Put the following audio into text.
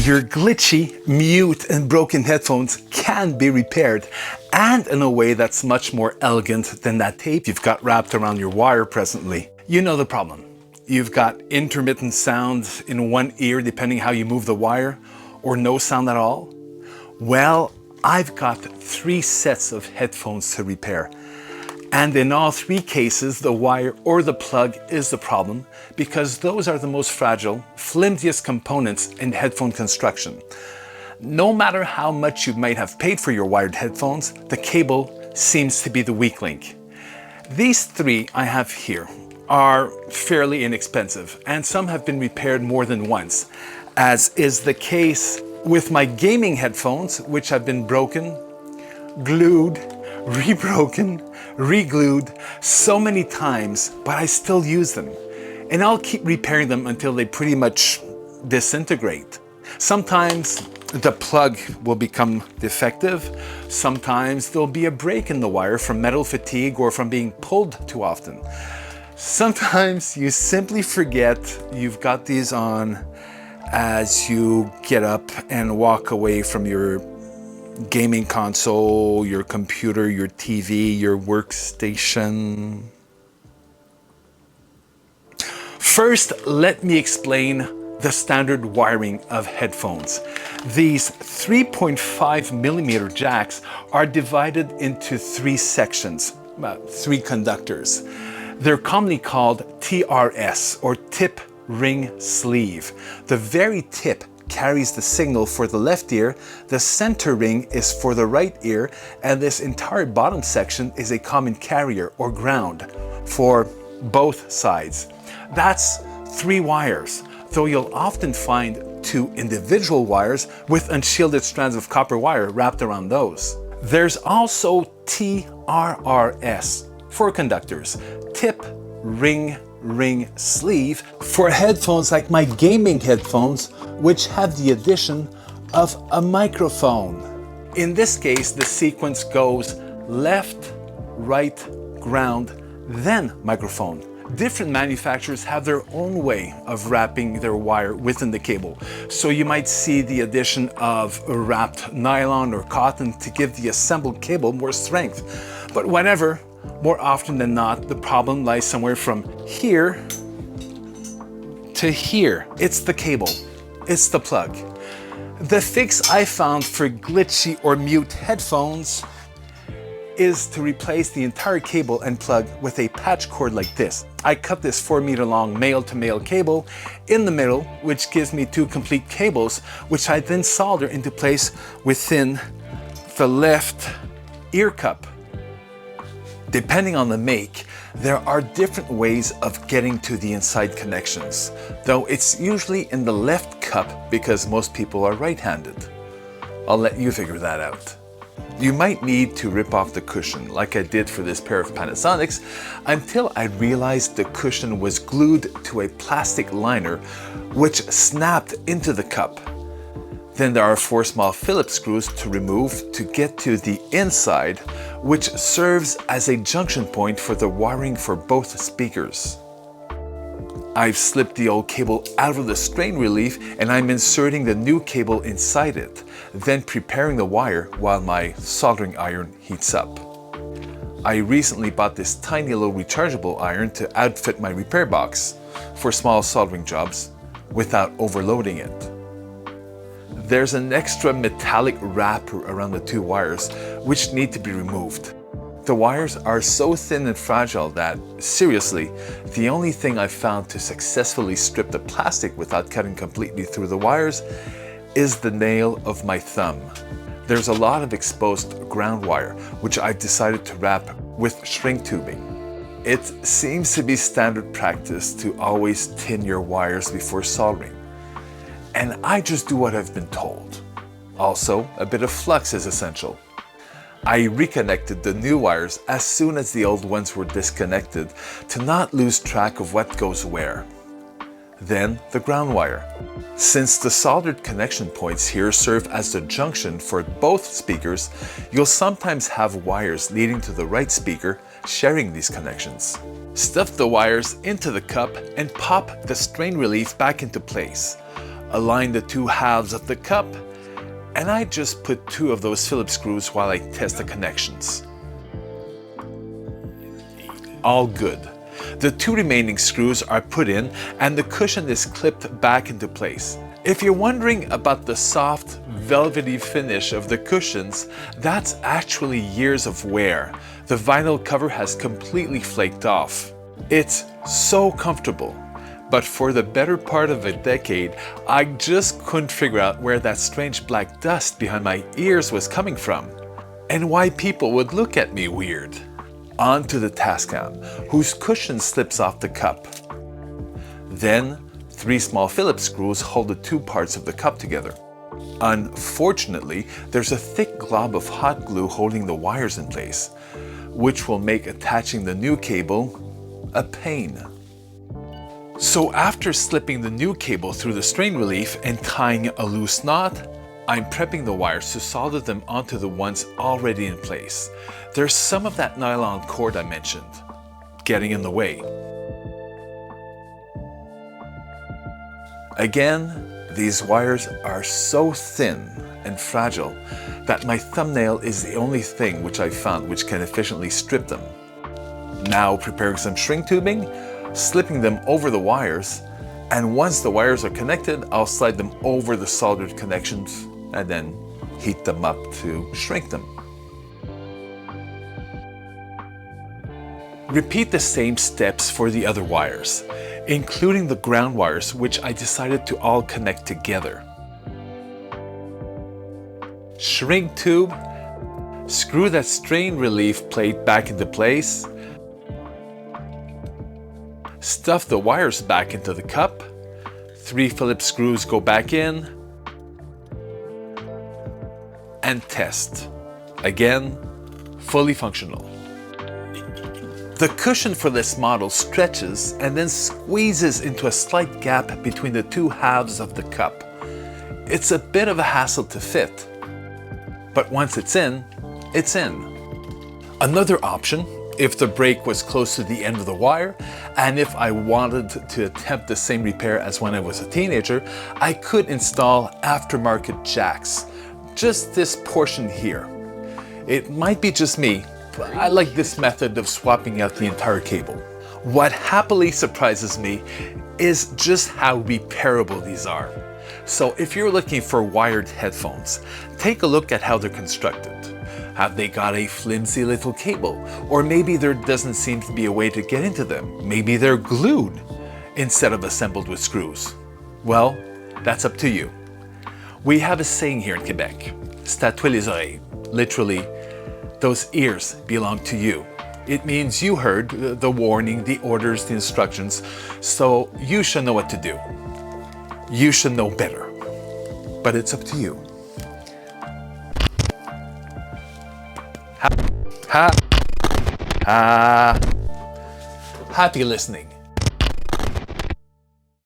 Your glitchy, mute, and broken headphones can be repaired, and in a way that's much more elegant than that tape you've got wrapped around your wire presently. You know the problem. You've got intermittent sound in one ear depending how you move the wire, or no sound at all. Well, I've got 3 sets of headphones to repair. And in all 3 cases, the wire or the plug is the problem because those are the most fragile, flimsiest components in headphone construction. No matter how much you might have paid for your wired headphones, the cable seems to be the weak link. These 3 I have here are fairly inexpensive, and some have been repaired more than once, as is the case with my gaming headphones, which have been broken, glued, rebroken, re-glued so many times, but I still use them. And I'll keep repairing them until they pretty much disintegrate. Sometimes the plug will become defective. Sometimes there'll be a break in the wire from metal fatigue or from being pulled too often. Sometimes you simply forget you've got these on as you get up and walk away from your gaming console, your computer, your TV, your workstation. First, let me explain the standard wiring of headphones. These 3.5mm jacks are divided into 3 sections, 3 conductors. They're commonly called TRS, or tip ring sleeve. The very tip carries the signal for the left ear, the center ring is for the right ear, and this entire bottom section is a common carrier or ground for both sides. That's 3 wires, though you'll often find 2 individual wires with unshielded strands of copper wire wrapped around those. There's also TRRS for conductors, tip ring sleeve, for headphones like my gaming headphones, which have the addition of a microphone. In this case, the sequence goes left, right, ground, then microphone. Different manufacturers have their own way of wrapping their wire within the cable. So you might see the addition of wrapped nylon or cotton to give the assembled cable more strength. But whatever, more often than not, the problem lies somewhere from here to here. It's the cable. It's the plug. The fix I found for glitchy or mute headphones is to replace the entire cable and plug with a patch cord like this. I cut this 4-meter long male-to-male cable in the middle, which gives me 2 complete cables, which I then solder into place within the left ear cup. Depending on the make, there are different ways of getting to the inside connections, though it's usually in the left cup because most people are right-handed. I'll let you figure that out. You might need to rip off the cushion, like I did for this pair of Panasonics, until I realized the cushion was glued to a plastic liner which snapped into the cup. Then there are 4 small Phillips screws to remove to get to the inside, which serves as a junction point for the wiring for both speakers. I've slipped the old cable out of the strain relief and I'm inserting the new cable inside it, then preparing the wire while my soldering iron heats up. I recently bought this tiny little rechargeable iron to outfit my repair box for small soldering jobs without overloading it. There's an extra metallic wrapper around the 2 wires which need to be removed. The wires are so thin and fragile that, seriously, the only thing I've found to successfully strip the plastic without cutting completely through the wires is the nail of my thumb. There's a lot of exposed ground wire, which I've decided to wrap with shrink tubing. It seems to be standard practice to always tin your wires before soldering, and I just do what I've been told. Also, a bit of flux is essential. I reconnected the new wires as soon as the old ones were disconnected to not lose track of what goes where. Then the ground wire. Since the soldered connection points here serve as the junction for both speakers, you'll sometimes have wires leading to the right speaker sharing these connections. Stuff the wires into the cup and pop the strain relief back into place. align the two halves of the cup, and I just put 2 of those Phillips screws while I test the connections. All good. The 2 remaining screws are put in and the cushion is clipped back into place. If you're wondering about the soft, velvety finish of the cushions, that's actually years of wear. The vinyl cover has completely flaked off. It's so comfortable, but for the better part of a decade, I just couldn't figure out where that strange black dust behind my ears was coming from, and why people would look at me weird. On to the Tascam, whose cushion slips off the cup. Then, 3 small Phillips screws hold the 2 parts of the cup together. Unfortunately, there's a thick glob of hot glue holding the wires in place, which will make attaching the new cable a pain. So after slipping the new cable through the strain relief and tying a loose knot, I'm prepping the wires to solder them onto the ones already in place. There's some of that nylon cord I mentioned getting in the way. Again, these wires are so thin and fragile that my thumbnail is the only thing which I found which can efficiently strip them. Now preparing some shrink tubing, slipping them over the wires, and once the wires are connected, I'll slide them over the soldered connections and then heat them up to shrink them. Repeat the same steps for the other wires, including the ground wires, which I decided to all connect together. Shrink tube, screw that strain relief plate back into place, stuff the wires back into the cup, 3 Phillips screws go back in, and test. Again, fully functional. The cushion for this model stretches and then squeezes into a slight gap between the 2 halves of the cup. It's a bit of a hassle to fit, but once it's in, it's in. Another option, if the break was close to the end of the wire, and if I wanted to attempt the same repair as when I was a teenager, I could install aftermarket jacks. Just this portion here. It might be just me, but I like this method of swapping out the entire cable. What happily surprises me is just how repairable these are. So if you're looking for wired headphones, take a look at how they're constructed. Have they got a flimsy little cable? Or maybe there doesn't seem to be a way to get into them. Maybe they're glued instead of assembled with screws. Well, that's up to you. We have a saying here in Quebec, c'est à toi les oreilles. Literally, those ears belong to you. It means you heard the warning, the orders, the instructions, so you should know what to do. You should know better, but it's up to you. Happy listening.